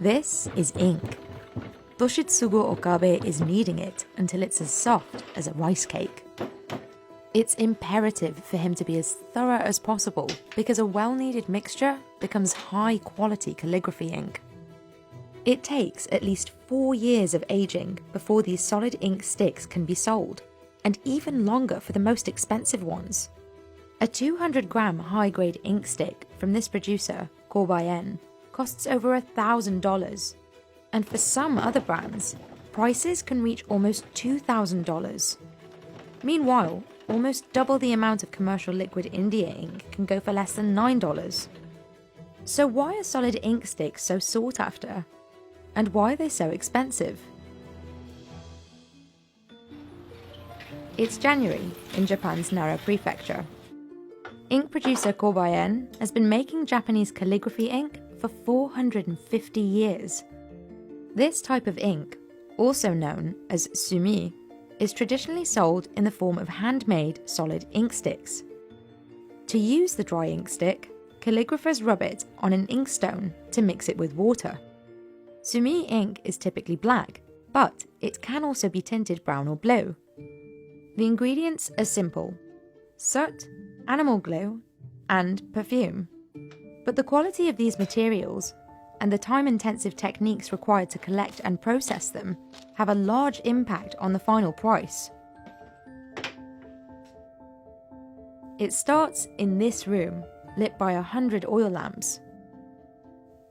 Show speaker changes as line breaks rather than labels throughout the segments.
This is ink. Toshitsugu Okabe is kneading it until it's as soft as a rice cake. It's imperative for him to be as thorough as possible because a well-kneaded mixture becomes high-quality calligraphy ink. It takes at least 4 years of aging before these solid ink sticks can be sold, and even longer for the most expensive ones. A 200-gram high-grade ink stick from this producer, Kobaien, costs over $1,000, and for some other brands, prices can reach almost $2,000. Meanwhile, almost double the amount of commercial liquid India ink can go for less than $9. So why are solid ink sticks so sought after? And why are they so expensive? It's January in Japan's Nara Prefecture. Ink producer Kobaien has been making Japanese calligraphy ink for 450 years. This type of ink, also known as sumi, is traditionally sold in the form of handmade solid ink sticks. To use the dry ink stick, calligraphers rub it on an inkstone to mix it with water. Sumi ink is typically black, but it can also be tinted brown or blue. The ingredients are simple: soot, animal glue, and perfume. But the quality of these materials and the time-intensive techniques required to collect and process them have a large impact on the final price. It starts in this room, lit by 100 oil lamps.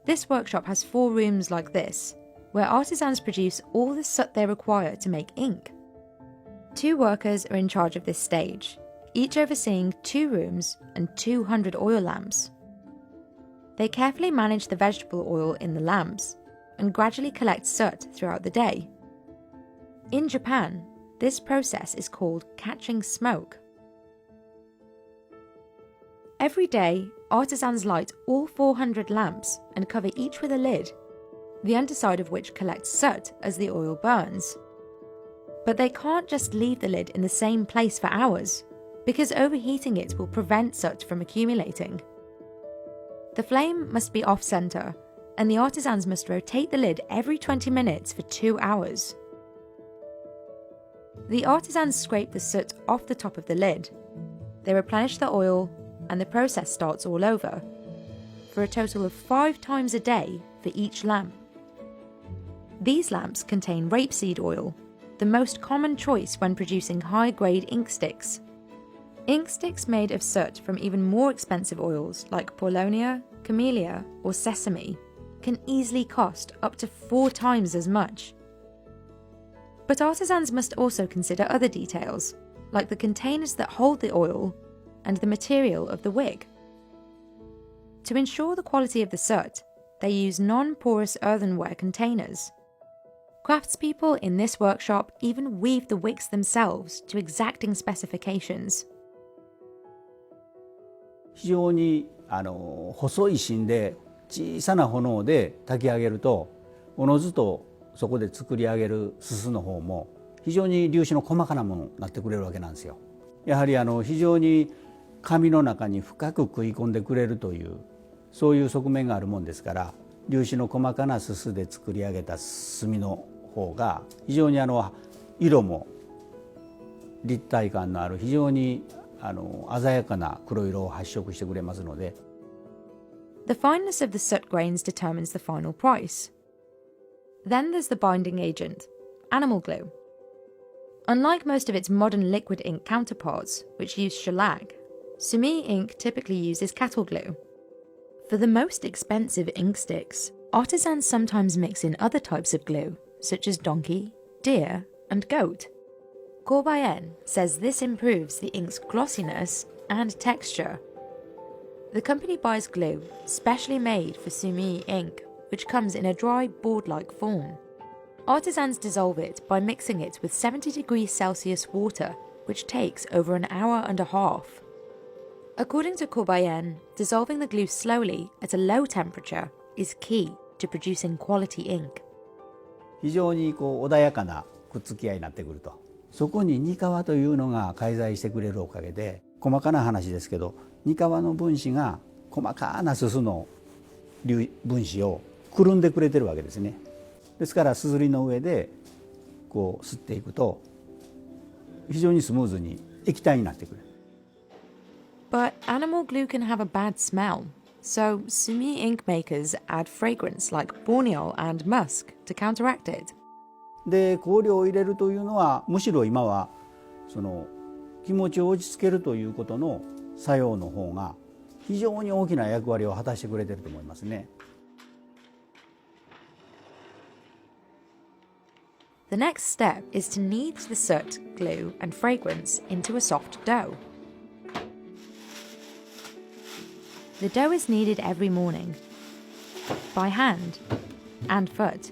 This workshop has 4 rooms like this, where artisans produce all the soot they require to make ink. 2 workers are in charge of this stage, each overseeing 2 rooms and 200 oil lamps. They carefully manage the vegetable oil in the lamps and gradually collect soot throughout the day. In Japan, this process is called catching smoke. Every day, artisans light all 400 lamps and cover each with a lid, the underside of which collects soot as the oil burns. But they can't just leave the lid in the same place for hours, because overheating it will prevent soot from accumulating. The flame must be off-center, and the artisans must rotate the lid every 20 minutes for 2 hours. The artisans scrape the soot off the top of the lid. They replenish the oil, and the process starts all over, for a total of 5 times a day for each lamp. These lamps contain rapeseed oil, the most common choice when producing high-grade ink sticks. Ink sticks made of soot from even more expensive oils like paulownia, camellia, or sesame can easily cost up to 4 times as much. But artisans must also consider other details, like the containers that hold the oil and the material of the wick. To ensure the quality of the soot, they use non-porous earthenware containers. Craftspeople in this workshop even weave the wicks themselves to exacting specifications.
非常に細い芯で小さな炎で炊き上げると、おのずとそこで作り上げるすすの方も非常に粒子の細かなものになってくれるわけなんですよ。やはり非常に紙の中に深く食い込んでくれるという、そういう側面があるもんですから、粒子の細かなすすで作り上げた墨の方が非常に色も立体感のある非常に鮮やかな黒色を発色してくれますので。
The fineness of the soot grains determines the final price. Then there's the binding agent, animal glue. Unlike most of its modern liquid ink counterparts, which use shellac, sumi ink typically uses cattle glue. For the most expensive ink sticks, artisans sometimes mix in other types of glue, such as donkey, deer, and goat. Kobaien says this improves the ink's glossiness and texture. The company buys glue specially made for sumi ink, which comes in a dry board-like form. Artisans dissolve it by mixing it with 70 degrees Celsius water, which takes over an hour and a half. According to Kobaien, dissolving the glue slowly at a low temperature is key to producing quality ink.
非常に穏やかなくっつき合いになってくると。そこにニカワというのが介在してくれるおかげで、細かな話ですけど、ニカワの分子が細かなすすの分子をくるんでくれてるわけですね。ですからすずりの上でこう吸っていくと非常にスムーズに液体になってくる。
But animal glue can have a bad smell, so sumi ink makers add fragrance like borneol and musk to counteract it.
で香料を入れるというのはむしろ今はその気持ちを落ち着けるということの作用の方が非常に大きな役割を果たしてくれてると思いますね。
The next step is to knead the soot, glue, and fragrance into a soft dough. The dough is kneaded every morning, by hand and foot.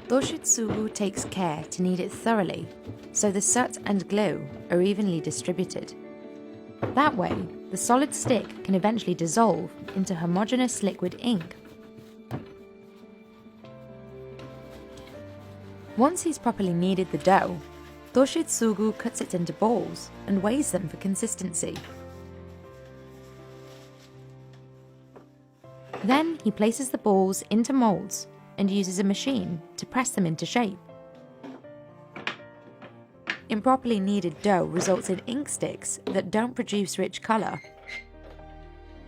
Doshitsugu takes care to knead it thoroughly, so the soot and glue are evenly distributed. That way, the solid stick can eventually dissolve into homogeneous liquid ink. Once he's properly kneaded the dough, Doshitsugu cuts it into balls and weighs them for consistency. Then he places the balls into molds and uses a machine to press them into shape. Improperly kneaded dough results in ink sticks that don't produce rich colour.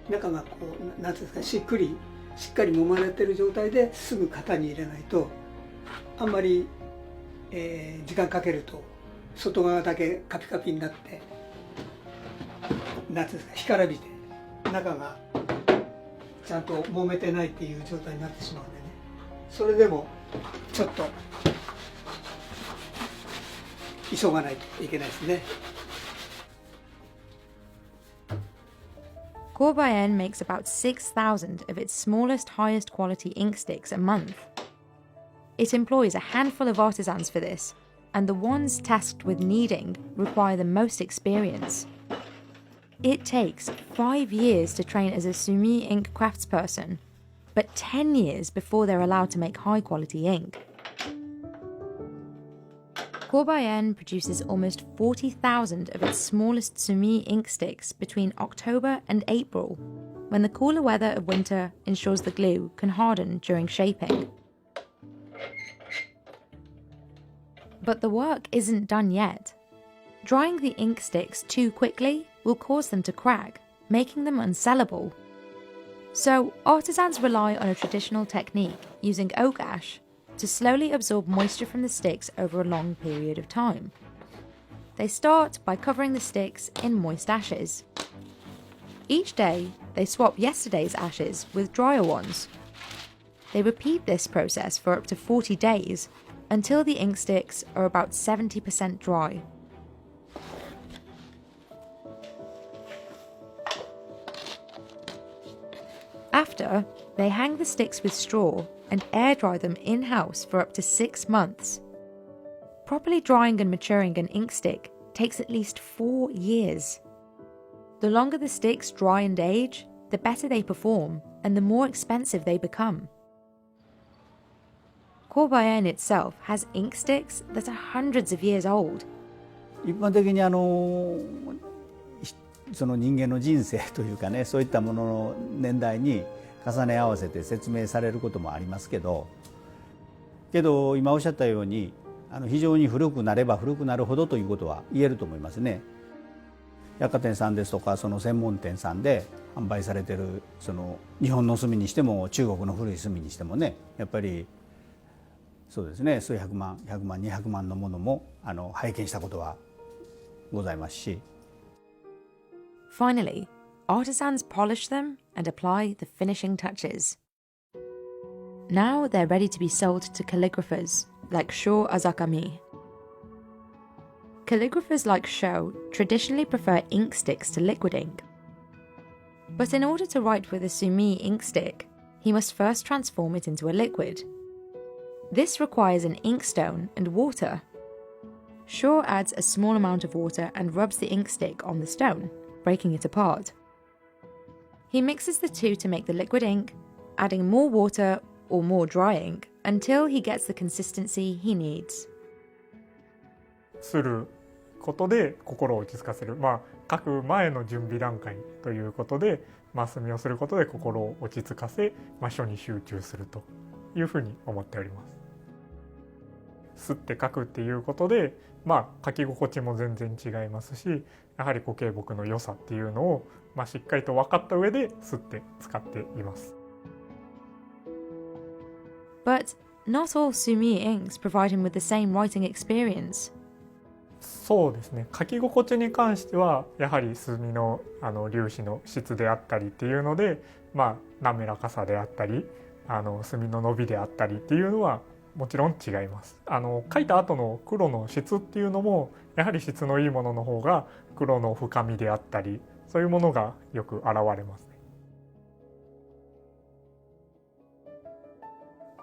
中がこうなんていうんですか、しっかり揉まれている状態ですぐ型に入れないと、あんまり、時間かけると外側だけカピカピになってなんていうんですか、干からびて中がちゃんと揉めてないっていう状態になってしまうんでね、それでもちょっと急がないといけないですね。
Kobaien makes about 6,000 of its smallest, highest quality ink sticks a month. It employs a handful of artisans for this, and the ones tasked with kneading require the most experience. It takes 5 years to train as a sumi ink craftsperson, but 10 years before they're allowed to make high quality ink. Kobaien produces almost 40,000 of its smallest sumi ink sticks between October and April, when the cooler weather of winter ensures the glue can harden during shaping. But the work isn't done yet. Drying the ink sticks too quickly will cause them to crack, making them unsellable. So artisans rely on a traditional technique using oak ash to slowly absorb moisture from the sticks over a long period of time. They start by covering the sticks in moist ashes. Each day, they swap yesterday's ashes with drier ones. They repeat this process for up to 40 days until the ink sticks are about 70% dry. After, they hang the sticks with straw and air dry them in-house for up to 6 months. Properly drying and maturing an ink stick takes at least 4 years. The longer the sticks dry and age, the better they perform and the more expensive they become. Kobaien itself has ink sticks that are hundreds of years old.
一般的にその人間の人生というかね、そういったものの年代に重ね合わせて説明されることもありますけど今おっしゃったように非常に古くなれば古くなるほどということは言えると思いますね。百貨店さんですとかその専門店さんで販売されているその日本の墨にしても中国の古い墨にしてもね、やっぱりそうですね、数百万100万200万のものも拝見したことはございますし。
Finally, artisans polish them and apply the finishing touches. Now they're ready to be sold to calligraphers like Sho Azakami. Calligraphers like Sho traditionally prefer ink sticks to liquid ink. But in order to write with a sumi ink stick, he must first transform it into a liquid. This requires an inkstone and water. Sho adds a small amount of water and rubs the ink stick on the stone, breaking it apart. He mixes the two to make the liquid ink, adding more water or more dry ink until he gets the consistency he needs.
することで心を落ち着かせる、書く前の準備段階ということで、墨をすることで心を落ち着かせ、書に集中するというふうに思っております。吸って書くっていうことで、書き心地も全然違いますし、やはり固形木の良さっていうのを、しっかりと分かった上で吸って使っています。
But not all sumi inks provide him with the same writing experience.
そうですね、書き心地に関してはやはり墨の粒子の質であったりっていうので、滑らかさであったり墨の伸びであったりっていうのはもちろん違います。書いた後の黒の質っていうのもやはり質のいいものの方が黒の深みであったり、そういうものがよく現れますね。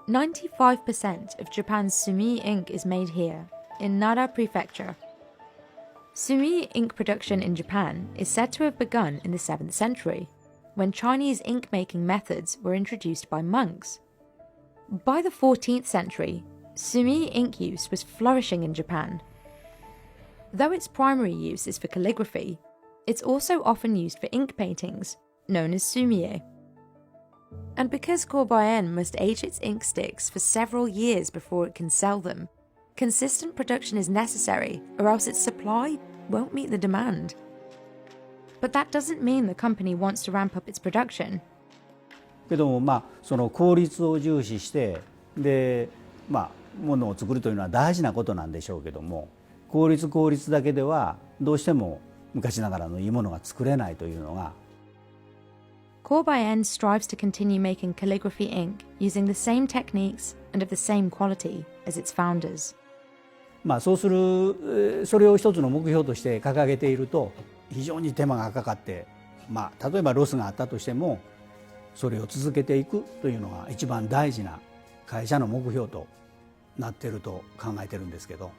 95% of Japan's sumi ink is made here, in Nara Prefecture. Sumi ink production in Japan is said to have begun in the 7th century, when Chinese ink-making methods were introduced by monks. By the 14th century, sumi ink use was flourishing in Japan. Though its primary use is for calligraphy, it's also often used for ink paintings, known as sumie. And because Kobaien must age its ink sticks for several years before it can sell them, consistent production is necessary, or else its supply won't meet the demand. But that doesn't mean the company wants to ramp up its production.
けどもその効率を重視してでものを作るというのは大事なことなんでしょうけども、効率だけではどうしても昔ながらのいいものが作れないというのが。
Kobaien strives to continue making calligraphy ink using the same techniques and of the same quality as its founders.
それを一つの目標として掲げていると非常に手間がかかって、例えばロスがあったとしてもそれを続けていくというのが一番大事な会社の目標となっていると考えてるんですけど。